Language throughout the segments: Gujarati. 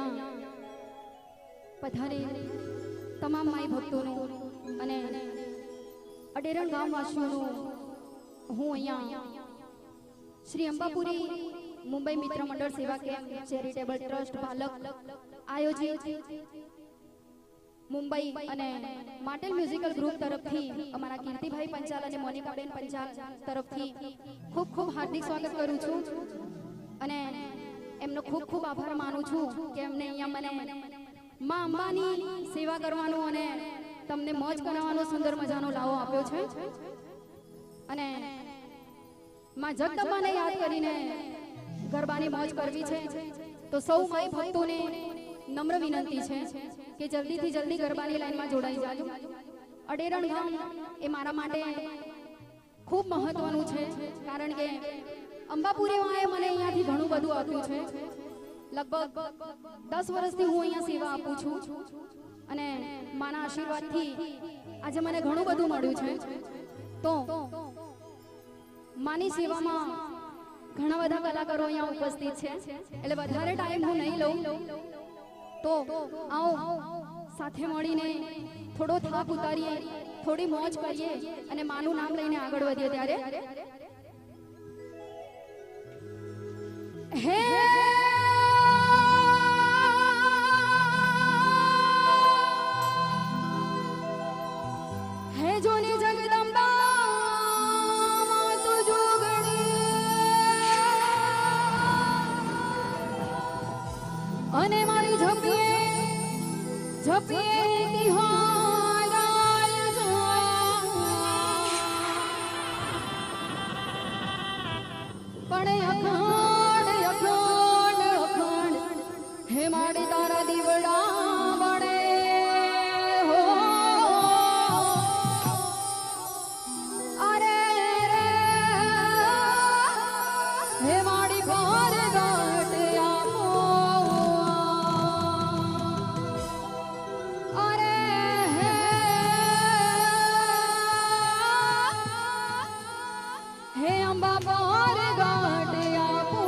અહીંયા પધારે તમામ માઈ ભક્તોનું અને અડેરણ ગામવાસીઓનું હું અહીંયા શ્રી અંબાપુરી મુંબઈ મિત્ર મંડળ સેવા કેમ્પ ચેરિટેબલ ટ્રસ્ટ બાલક આયોજિત મુંબઈ અને માટેલ મ્યુઝિકલ ગ્રુપ તરફથી અમારા કીર્તિભાઈ પંચાલ અને મોનિકાબેન પંચાલ તરફથી ખૂબ ખૂબ હાર્દિક સ્વાગત કરું છું અને એમનો ખૂબ ખૂબ આભાર માનું છું કે એમને અહીંયા મને માં અંબાની સેવા કરવાનો અને તમને મોજ કરાવવાનો સુંદર મજાનો લાવો આપ્યો છે અને માં જગદંબાને યાદ કરીને ગરબાની મોજ કરવી છે તો સૌ માઈ ભક્તોને નમ્ર વિનંતી છે કે જલ્દીથી જલ્દી ગરબાની લાઈનમાં જોડાઈ જાજો. અડેરણ ગામ એ મારા માટે ખૂબ મહત્વનું છે કારણ કે અંબાપુરીમાં મને અહીંયાથી ઘણું બધું આપ્યું છે. લગભગ 10 વર્ષથી હું અહીંયા સેવા આપું છું અને માના આશીર્વાદથી આજે મને ઘણું બધું મળ્યું છે. તો માની સેવામાં ઘણા બધા કલાકારો અહીંયા ઉપસ્થિત છે એટલે વધારે ટાઈમ હું નહીં લઉં તો આવો સાથે મળીને થોડો થાક ઉતારીએ, થોડી મોજ કરીએ અને માનું નામ લઈને આગળ વધીએ. ત્યારે હે હે જોની જગદંબા તું જોગણી અને મારી ઝપીએ ઝપીએ તિહારાય જો પણ અખંડ અખંડ અખંડ હે મારી તારા દીવડા બળે હો અરે રે હે મારી ઘર ગાટ આપો અરે હે અંબા પર ગાટ આપો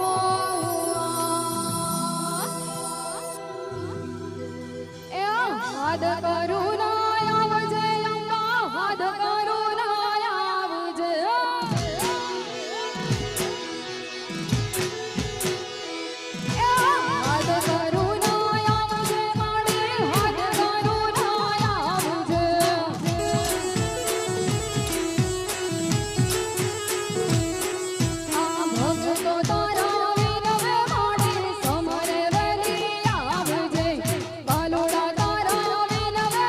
એ હાથ કરું ના આવજે અંબા હાથ કરું ના આવજે એ હાથ કરું ના આવજે મારી હાથ કરું ના આવજે આ ભક્તો તારા વિનવે માડી સમરે વેલી આવજે બાલુડા તારા વિનવે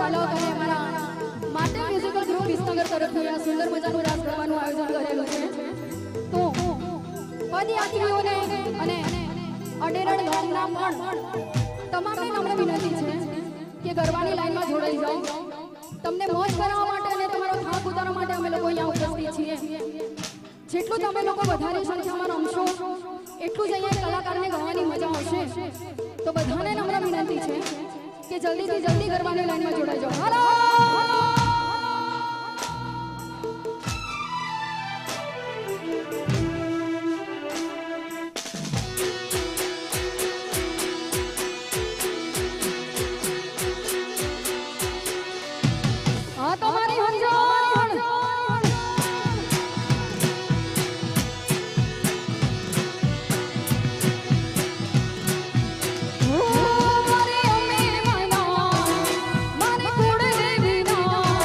ચાલક અને અમારા માટેલ મ્યુઝિકલ ગ્રુપ વિસનગર તરફથી આ સુંદર મજાનું રાસ ગરબાનું આયોજન કરેલું છે. તો પદયાત્રીઓને અને અડેરડ ગામના પણ તમામને નમ્ર વિનંતી છે કે ગરબાની લાઈનમાં જોડાઈ જાઓ. તમને મોજ કરાવવા માટે અને તમારો થાક ઉતારવા માટે અમે લોકો અહીંયા ઉપસ્થિત છીએ. જેટલું તમે લોકો વધારે સંખ્યામાં રમશો એટલું જ અહીંયા કલાકારને ગાવાની મજા આવશે. તો બધાને નમ્ર વિનંતી છે કે જલ્દીથી જલ્દી ગરબાની લાઈનમાં જોડાઈ જાઓ. હાલો મારી અમ્મી માના મારી કુળ દેવીના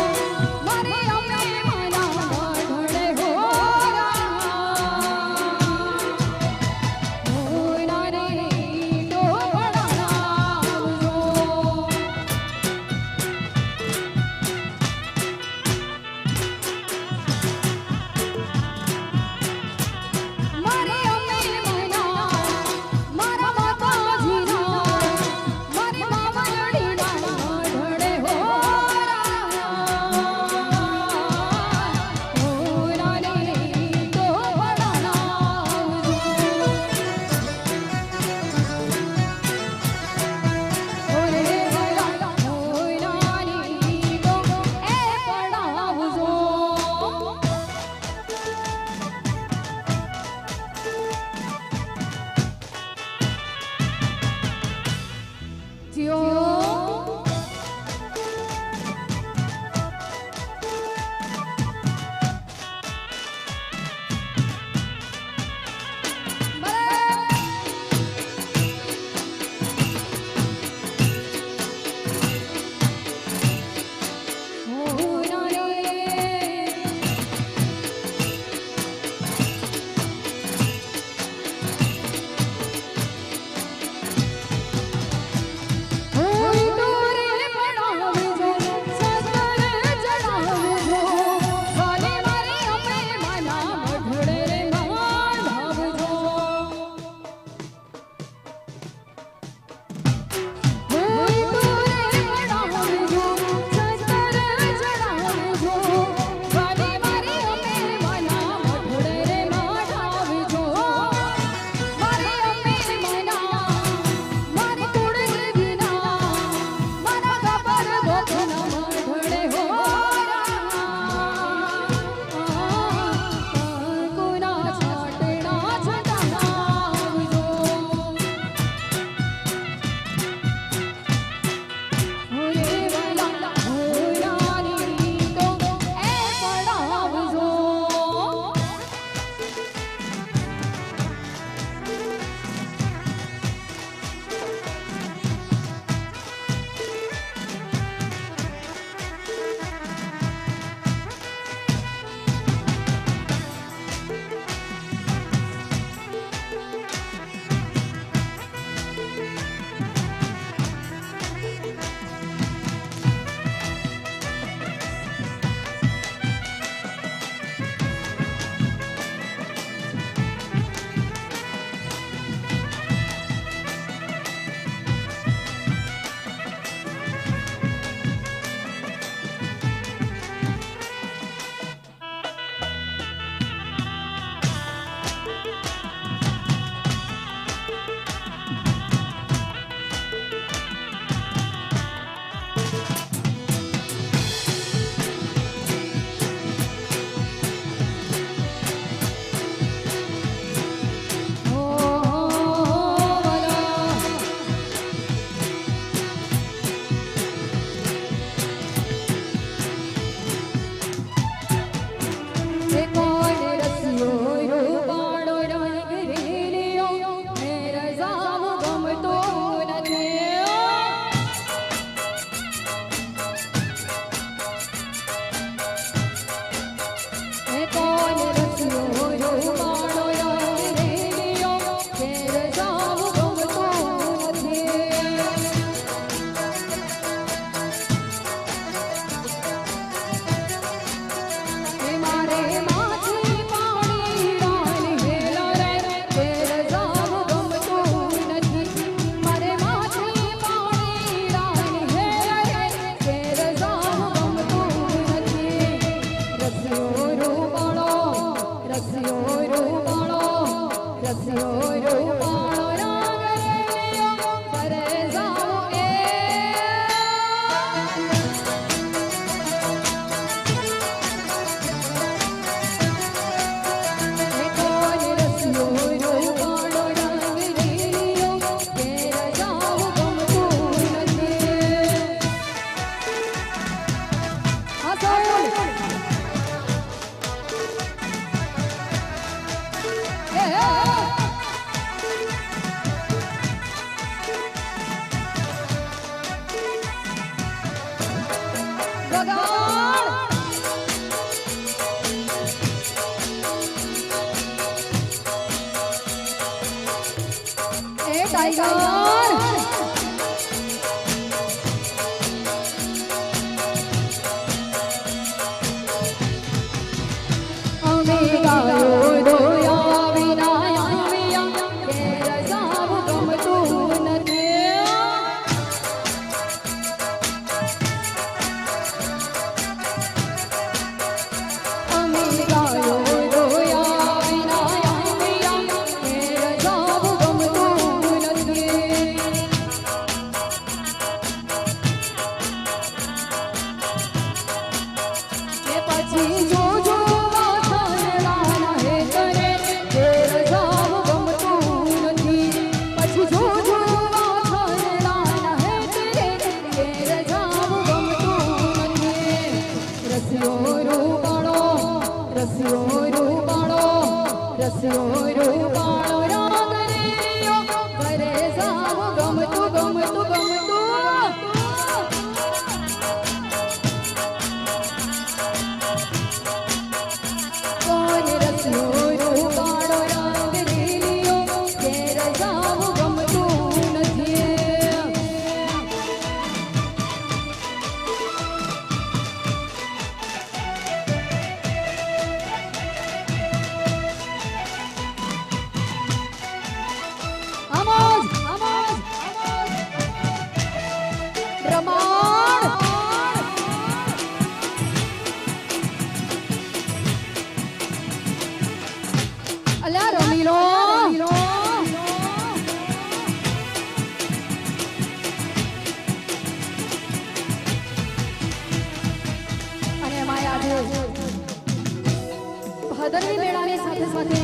ભાદરવી મેળાની સાથે સાથે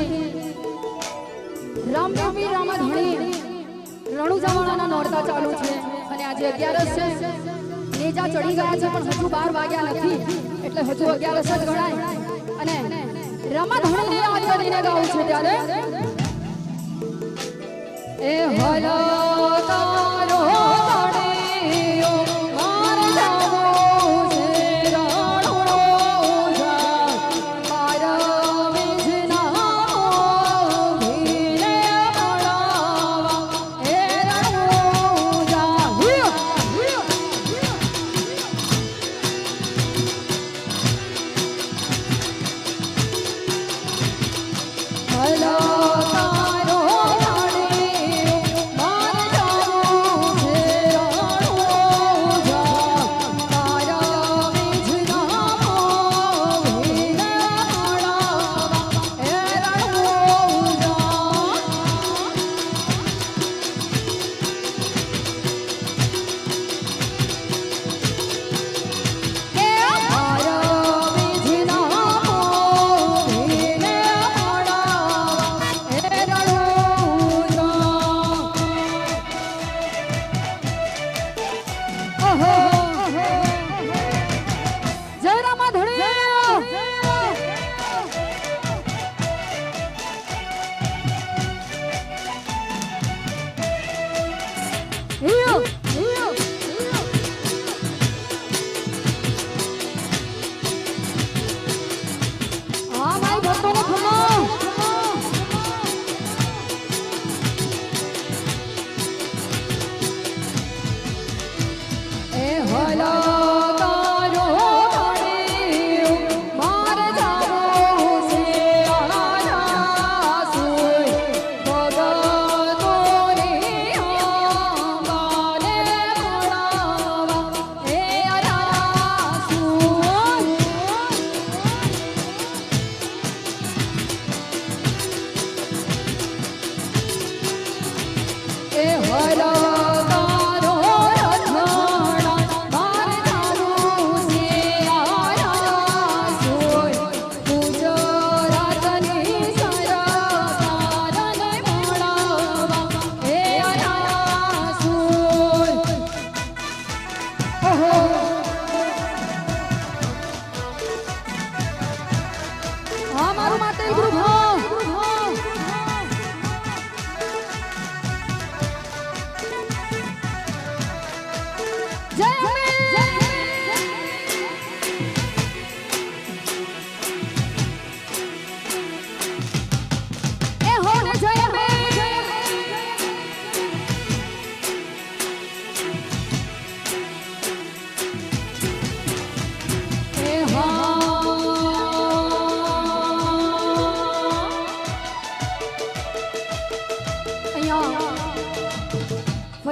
રામનવમી રામાધણી રણુજાવાળાના નોરતા ચાલુ છે અને આજે 11 છે નેજા ચડી ગયા છે પણ હજુ 12 વાગ્યા નથી એટલે હજુ 11 જ ગણાય અને રામાધણીને યાદ કરીને ગાવું છે ત્યારે એ હલો તારો તાણીઓ માર જાવો છે રણુજા માર વિજના ભીલે મળવા એ રણુજા હલો તારો તાણીઓ માર જાવો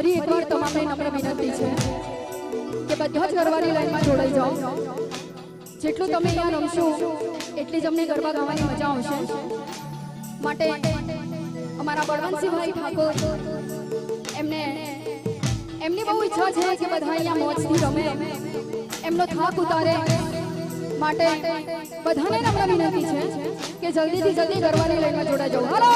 ફરી એકવાર તમામને નમ્ર વિનંતી છે કે બધા જ ગરબાની લાઈનમાં જોડાઈ જાઓ. જેટલું તમે અહીંયા રમશો એટલી જ અમને ગરબા ગાવાની મજા આવશે. માટે અમારા બળવંતસિંહભાઈ ઠાકોર એમની બહુ ઈચ્છા છે કે બધા અહીંયા મોજથી રમે, એમનો થાક ઉતારે. માટે બધાને નમ્ર વિનંતી છે કે જલ્દીથી જલ્દી ગરબાની લાઈનમાં જોડાઈ જાઓ. હાલો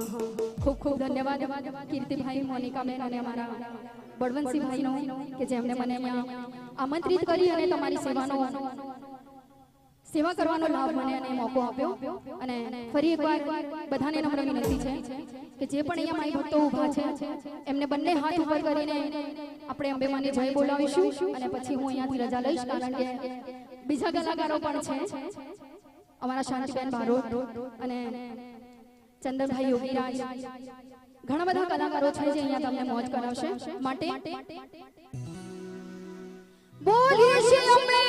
ખૂબ ખૂબ ધન્યવાદ કીર્તિભાઈ, મોનિકાબેન અને અમારા બળવંતસિંહભાઈનો કે જેમને મને અહીંયા આમંત્રિત કરી અને તમારી સેવા કરવાનો લાભ મને અને મોકો આપ્યો. અને ફરી એકવાર બધાને નમ્ર વિનંતી છે કે જે પણ અહીંયા માઈ ભક્તો ઊભા છે એમને બંને હાથ ઉપર કરીને આપણે અંબેમાની જય બોલાવીશું અને પછી હું અહીંયાથી રજા લઈશ, કારણ કે બીજા કલાકારો પણ છે, અમારા શાંતિબેન બારોટ અને ચંદનભાઈ યોગીરાજ, ઘણા બધા કલાકારો છે જે અહીંયા તમને મોજ કરાવશે. માટે બોલીએ છીએ